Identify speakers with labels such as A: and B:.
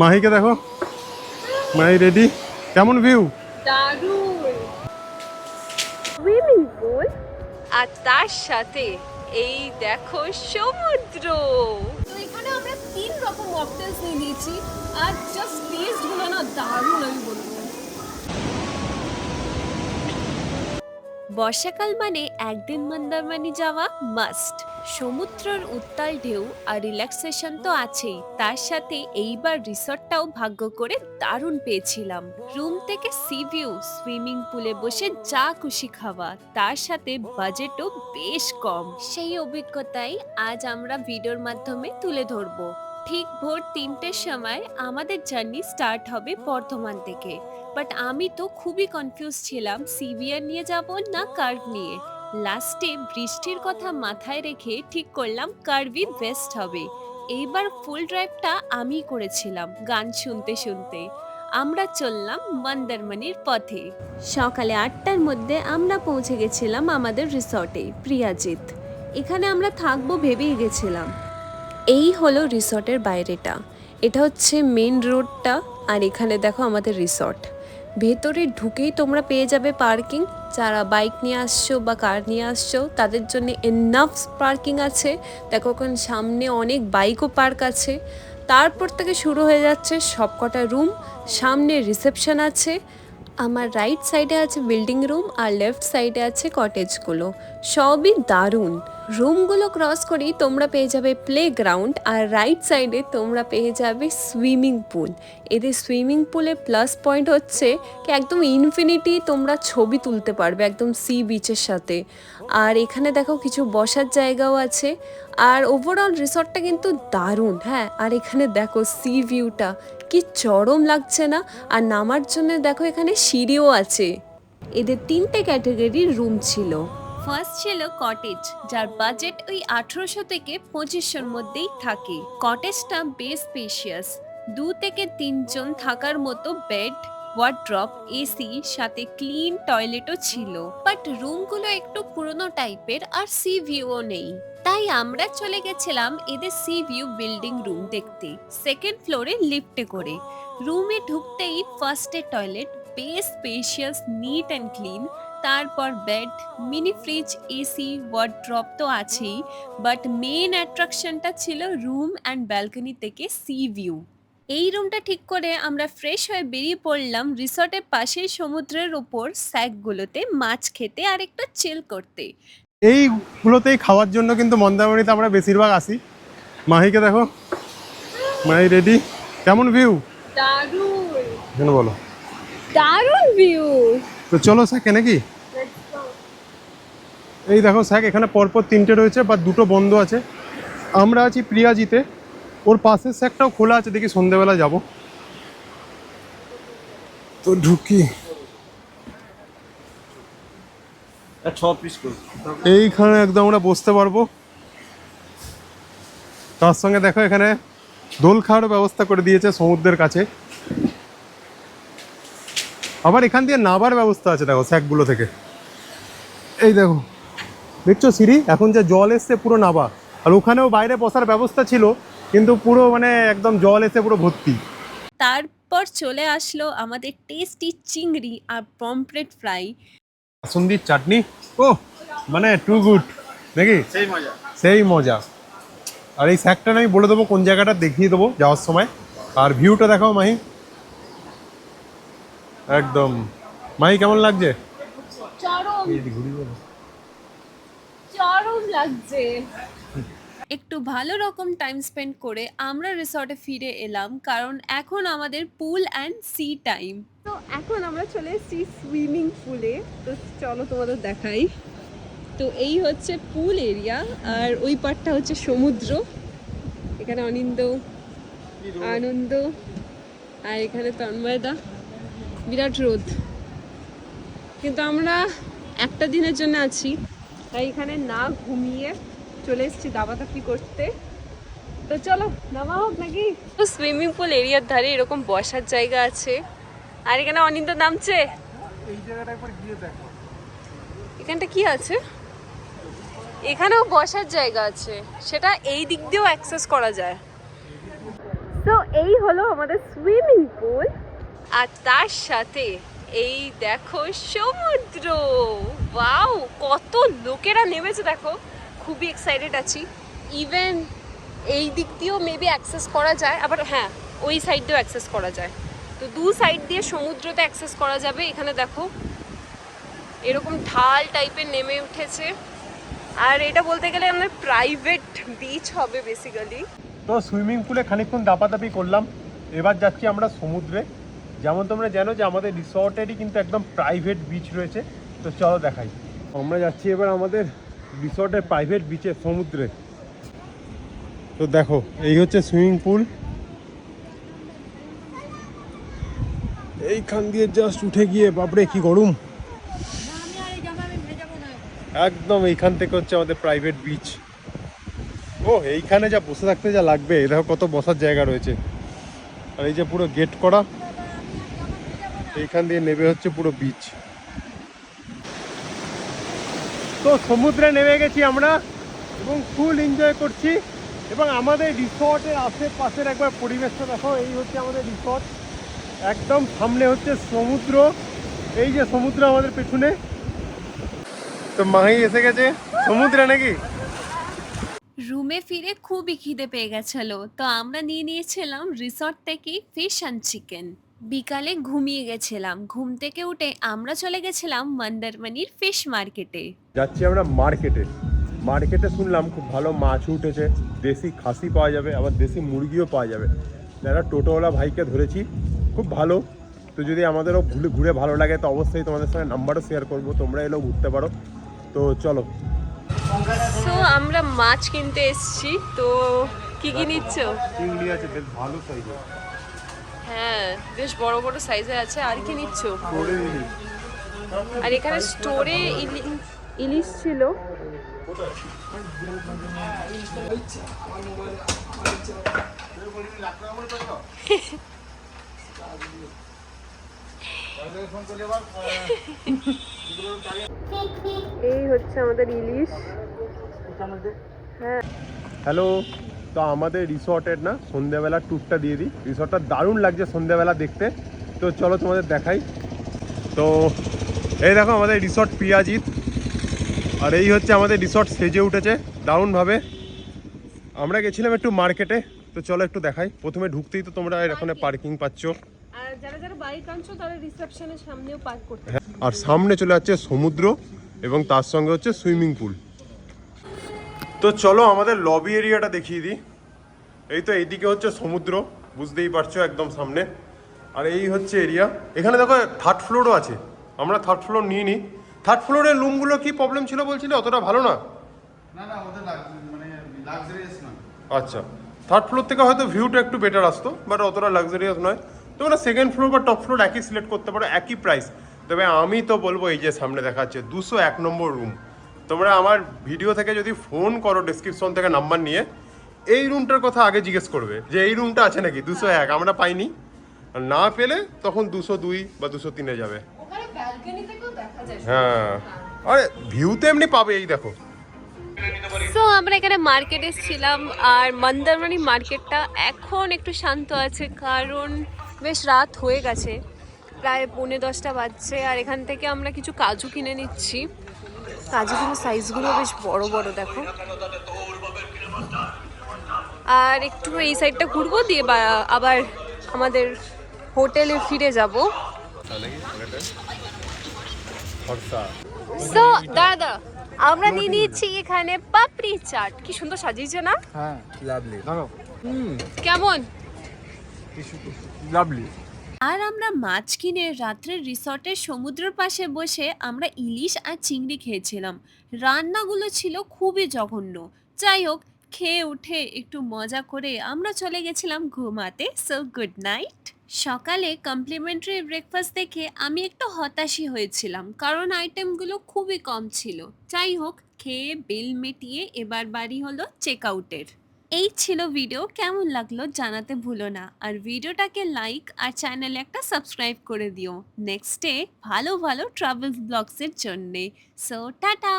A: মাহিকে দেখো, মাহি রেডি। কেমন ভিউ?
B: দারুণ সুইমিং পুল আর তার সাথে এই দেখো সমুদ্র। তো এখানে আমরা 3 রকম মকটেলস নিয়ে নিয়েছি আর জাস্ট টেস্ট গুলো না দারুণ আমি বলবো। বর্ষাকাল মানে একদিন মন্দারমণি যাওয়া মাস্ট। সমুদ্রের উত্তাল ঢেউ আর রিল্যাক্সেশন তো আছেই, তার সাথে এইবার রিসর্টটাও ভাগ্য করে দারুণ পেয়েছিলাম। রুম থেকে সি ভিউ, সুইমিং পুলে বসে যা খুশি খাওয়া, তার সাথে বাজেটও বেশ কম। সেই অভিজ্ঞতাই আজ আমরা ভিডিওর মাধ্যমে তুলে ধরবো। ঠিক ভোর 3টের সময় আমাদের জার্নি স্টার্ট হবে বর্ধমান থেকে। বাট আমি তো খুবই কনফিউজ ছিলাম সিভিয়ার নিয়ে যাব না কার্ভ নিয়ে। লাস্টে বৃষ্টির কথা মাথায় রেখে ঠিক করলাম কার্ভই বেস্ট হবে। এইবার ফুল ড্রাইভটা আমি করেছিলাম গান শুনতে শুনতে। আমরা চললাম মন্দারমণির পথে। সকালে 8টার মধ্যে আমরা পৌঁছে গেছিলাম আমাদের রিসর্টে প্রিয়াজিৎ। এখানে আমরা থাকবো ভেবেই গেছিলাম। এই হলো রিসর্টের বাইরেটা, এটা হচ্ছে মেন রোডটা, আর এখানে দেখো আমাদের রিসর্ট। ভেতরে ঢুকেই তোমরা পেয়ে যাবে পার্কিং। যারা বাইক নিয়ে আসছো বা কার নিয়ে আসছো তাদের জন্য এনাফ পার্কিং আছে। দেখো ওখানে সামনে অনেক বাইকও পার্ক আছে। তারপর থেকে শুরু হয়ে যাচ্ছে সবকটা রুম। সামনে রিসেপশন আছে। আমার রাইট সাইডে আছে বিল্ডিং রুম আর লেফট সাইডে আছে কটেজগুলো। সবই দারুণ। রুমগুলো ক্রস করেই তোমরা পেয়ে যাবে প্লে গ্রাউন্ড, আর রাইট সাইডে তোমরা পেয়ে যাবে সুইমিং পুল। এদের সুইমিং পুলে প্লাস পয়েন্ট হচ্ছে কি একদম ইনফিনিটি তোমরা ছবি তুলতে পারবে একদম সি বিচের সাথে। আর এখানে দেখো কিছু বসার জায়গাও আছে। আর ওভারঅল রিসর্টটা কিন্তু দারুণ। হ্যাঁ, আর এখানে দেখো সি ভিউটা কি চরম লাগছে না? আর নামার জন্য দেখো এখানে সিঁড়িও আছে। এদের 3টে ক্যাটাগরির রুম ছিল। ফার্স্ট ছিল কটেজ, যার বাজেট ওই 1800 থেকে 2500-র মধ্যেই থাকে। কটেজটা বেশ স্পেশিয়াস, 2 থেকে 3 জন থাকার মতো বেড, ওয়ার্ড্রপ, এসি, সাথে ক্লিন টয়লেটও ছিল। বাট রুমগুলো একটু পুরনো টাইপের আর সি ভিউও নেই। তাই আমরা চলে গেছিলাম এদের সি ভিউ বিল্ডিং রুম দেখতে, সেকেন্ড ফ্লোরে লিফটে করে। রুমে ঢুকতেই ফার্স্টে টয়লেট, বেশ স্পেশিয়াস, নিট অ্যান্ড ক্লিন। তারপর bed, mini fridge, AC, wardrobe তো আছেই। বাট মেন অ্যাট্রাকশনটা ছিল রুম অ্যান্ড ব্যালকনি থেকে সি ভিউ। এই রুমটা ঠিক করে আমরা ফ্রেশ হয়ে বেরিয়ে পড়লাম রিসর্টের পাশেই সমুদ্রের ওপর স্যাকগুলোতে মাছ খেতে আর একটু চিল করতে।
A: এইগুলোতেই খাওয়ার জন্য কিন্তু মন্দারমণিতে আমরা বেশিরভাগ আসি। মাহিকে দেখো, মাহি রেডি। কেমন ভিউ?
B: দারুণ
A: কেন বলো?
B: দারুণ ভিউ।
A: তো চলো স্যাকে নাকি? এই দেখো স্যাক এখানে পরপর 3টে রয়েছে, বা 2টো বন্ধ আছে। আমরা আছি প্রিয়াজিতে, ওর পাশের স্যাকটাও খোলা আছে, দেখি সন্ধ্যেবেলা যাব। তো ঢুকি এইখানে, একদম আমরা বসতে পারবো। তার সঙ্গে দেখো এখানে দোল খাওয়ার ব্যবস্থা করে দিয়েছে সমুদ্রের কাছে। আবার এখান দিয়ে নাবার ব্যবস্থা আছে দেখো স্যাকগুলো থেকে। এই দেখো, দেখছো সিঁড়ি, এখন যে জল এসছে পুরো নাবা। আর ওখানেও বাইরে বসার ব্যবস্থা ছিল, কিন্তু পুরো মানে একদম জল এসে পুরো ভর্তি।
B: তারপর চলে আসলো আমাদের টেস্টি চিংড়ি আর পমফ্রেট ফ্রাই।
A: বাসন্তীর চাটনি, ও মানে টু গুড নাকি? সেই মজা। আর এই স্যাকটা আমি বলে দেবো কোন জায়গাটা, দেখিয়ে দেবো যাওয়ার সময়। আর ভিউটা দেখাও মাহি, একদম। মাহি কেমন লাগছে?
B: চরম লাগছে। একটু ভালো রকম টাইম স্পেন্ড করে আমরা রিসর্টে ফিরে এলাম, কারণ এখন আমাদের পুল অ্যান্ড সি টাইম। তো এখন আমরা চলে এসেছি সুইমিং পুলে। তো চলো তোমাদের দেখাই। তো এই হচ্ছে পুল এরিয়া, আর ওই পারটা হচ্ছে সমুদ্র। এখানে অনিন্দ, আনন্দ, আর এখানে তন্ময়দা। বিরাট রোদ, কিন্তু আমরা একটা দিনের জন্য আছি, তাই এখানে না ঘুমিয়ে চলে এসেছি দাবাদাবি করতে। তো চলো নামা হোক নাকি। তো সুইমিং পুল এরিয়ার ধারে এরকম বসার জায়গা আছে, আর এখানে অনিন্দ নামছে।
A: এই জায়গাটা একবার গিয়ে দেখো,
B: এখানটা কি আছে? এখানেও বসার জায়গা আছে, সেটা এই দিক দিয়েও অ্যাক্সেস করা যায়। তো এই হলো আমাদের সুইমিং পুল, আর তার সাথে এই দেখো সমুদ্র। ওয়াও, কত লোকেরা নেমেছে দেখো, খুবই এক্সাইটেড আছি। ইভেন এই দিক দিয়েও মেবি অ্যাক্সেস করা যায়, আবার হ্যাঁ ওই সাইড দিয়েও অ্যাক্সেস করা যায়। তো দু সাইড দিয়ে সমুদ্রতে অ্যাক্সেস করা যাবে। এখানে দেখো এরকম ঢাল টাইপের নেমে উঠেছে, আর এটা বলতে গেলে আমাদের প্রাইভেট বিচ হবে বেসিক্যালি।
A: তো সুইমিং পুলে খানিকক্ষণ দাপাদাপি করলাম, এবার যাচ্ছি আমরা সমুদ্রে। যেমন তোমরা জানো যে আমাদের রিসর্টেরই কিন্তু একদম প্রাইভেট বিচ রয়েছে, তো চলো দেখাই। আমরা যাচ্ছি এবার আমাদের রিসর্টের প্রাইভেট বিচে, সমুদ্রে। তো দেখো এই হচ্ছে সুইমিং পুল, এইখান দিয়ে জাস্ট উঠে গিয়ে বাপরে কি গরম, একদম এইখান থেকে হচ্ছে আমাদের প্রাইভেট বিচ। ও এইখানে যা বসে থাকতে যা লাগবে, দেখো কত বসার জায়গা রয়েছে। আর এই যে পুরো গেট করা, এইখান দিয়ে নেমে হচ্ছে পুরো বিচ। তো সমুদ্রে নেমে গেছি আমরা এবং ফুল এনজয় করছি। এবং আমাদের রিসর্টের আশেপাশের একবার পরিবেশটা দেখো, এই হচ্ছে আমাদের রিসর্ট, একদম সামনে হচ্ছে সমুদ্র, এই যে সমুদ্র আমাদের পেছনে। তো মাহি এসে গেছে সমুদ্রে নাকি।
B: রুমে ফিরে খুবই খিদে পেয়ে গেছিল, তো আমরা নিয়ে নিয়েছিলাম রিসর্ট থেকে ফিশ অ্যান্ড চিকেন। বিকালে ঘুমিয়ে গেছিলাম, ঘুম থেকে উঠে আমরা চলে গেছিলাম মন্দারমণির ফিশ মার্কেটে।
A: যাচ্ছি আমরা মার্কেটে। মার্কেটে শুনলাম খুব ভালো মাছ উঠেছে, দেশি খাসি পাওয়া যাবে, আবার দেশি মুরগিও পাওয়া যাবে। একটা টোটোওয়ালা ভাইকে ধরেছি, খুব ভালো। তো যদি আমাদেরও ঘুরে ভালো লাগে তো অবশ্যই তোমাদের সঙ্গে নাম্বারও শেয়ার করবো, তোমরা এলেও ঘুরতে পারো। তো চলো।
B: তো আমরা মাছ কিনতে এসেছি, তো কি কি নিচ্ছ?
A: চিংড়ি আছে বেশ ভালো সাইজের।
B: হ্যাঁ বেশ বড় বড় সাইজের আছে। আর কি নিচ্ছ?
A: করে দিই।
B: আর এখানে স্টোরে ইলিশ ছিল। এই হচ্ছে আমাদের ইলিশ। হ্যাঁ
A: হ্যালো, তো আমাদের রিসর্টের না সন্ধ্যাবেলা ট্যুরটা দিয়ে দিই। রিসর্টটা দারুণ লাগছে সন্ধ্যাবেলা দেখতে, তো চলো তোমাদের দেখাই। তো এই দেখো আমাদের রিসর্ট পিয়াজিত, আর এই হচ্ছে আমাদের রিসর্ট সেজে উঠেছে দারুণভাবে। আমরা গেছিলাম একটু মার্কেটে, তো চলো একটু দেখাই। প্রথমে ঢুকতেই তো তোমরা এখানে পার্কিং পাচ্ছ,
B: আর যারা যারা বাইক আনছো তারা রিসেপশনের সামনেও পার্ক করতে।
A: আর সামনে চলে যাচ্ছে সমুদ্র এবং তার সঙ্গে হচ্ছে সুইমিং পুল। তো চলো আমাদের লবি এরিয়াটা দেখিয়ে দিই। এই তো এইদিকে হচ্ছে সমুদ্র, বুঝতেই পারছো একদম সামনে। আর এই হচ্ছে এরিয়া, এখানে দেখো থার্ড ফ্লোরও আছে। আমরা থার্ড ফ্লোর নিয়ে নিই। থার্ড ফ্লোরের রুমগুলো কি প্রবলেম ছিল বলছিলে, অতটা ভালো না?
C: না না ওদের মানে লাক্সারিয়াস না।
A: আচ্ছা, থার্ড ফ্লোর থেকে হয়তো ভিউটা একটু বেটার আসতো, বাট অতটা লাক্সারিয়াস নয়। তোমরা সেকেন্ড ফ্লোর বা টপ ফ্লোর একই সিলেক্ট করতে পারো, একই প্রাইস। তবে আমি তো বলবো এই যে সামনে দেখা যাচ্ছে 201 নম্বর রুম। তোমরা আমার ভিডিও থেকে যদি ফোন করো ডেসক্রিপশন থেকে নাম্বার নিয়ে, এই রুমটার কথা আগে জিজ্ঞেস করবে যে এই রুমটা আছে নাকি। 201 আমরা পাইনি, আর না পেলে তখন 202 বা 203-এ যাবে।
B: ওখানে ব্যালকনি থেকেও দেখা যায়।
A: হ্যাঁ, আরে ভিউ তো এমনি পাবে, এই দেখো।
B: সো আমরা এখানে মার্কেটে ছিলাম, আর মন্দারমণি মার্কেটটা এখন একটু শান্ত আছে, কারণ বেশ রাত হয়ে গেছে, প্রায় 9:30 বাজছে। আর এখান থেকে আমরা কিছু কাজু কিনে নিচ্ছি। কাজুগুলোর সাইজগুলো বেশ বড় বড় দেখো। আর একটু এই সাইডটা ঘুরবো, দিয়ে আবার আমাদের হোটেলে ফিরে যাব। সো দাদা, আমরা নিয়ে নিয়েছি এখানে পাপড়ি চাট। কি সুন্দর সাজিয়েছে না?
C: হ্যাঁ লাভলি, ধরো
B: কেমন?
C: লাভলি।
B: আর আমরা মাছ কিনে রাত্রে রিসর্টের সমুদ্রের পাশে বসে আমরা ইলিশ আর চিংড়ি খেয়েছিলাম। রান্নাগুলো ছিল খুবই জঘন্য। যাই হোক, খেয়ে উঠে একটু মজা করে আমরা চলে গেছিলাম ঘুমাতে। So good night. সকালে কমপ্লিমেন্টারি ব্রেকফাস্ট দেখে আমি একটু হতাশই হয়েছিলাম, কারণ আইটেমগুলো খুবই কম ছিল। যাই হোক, খেয়ে বিল মিটিয়ে এবার বাড়ি হলো চেক আউটের। এই ছিল ভিডিও, কেমন লাগলো জানাতে ভুলো না। আর ভিডিওটাকে লাইক আর চ্যানেলে একটা সাবস্ক্রাইব করে দিও নেক্সট ডে ভালো ভালো ট্রাভেল ব্লগসের জন্যে। So tata.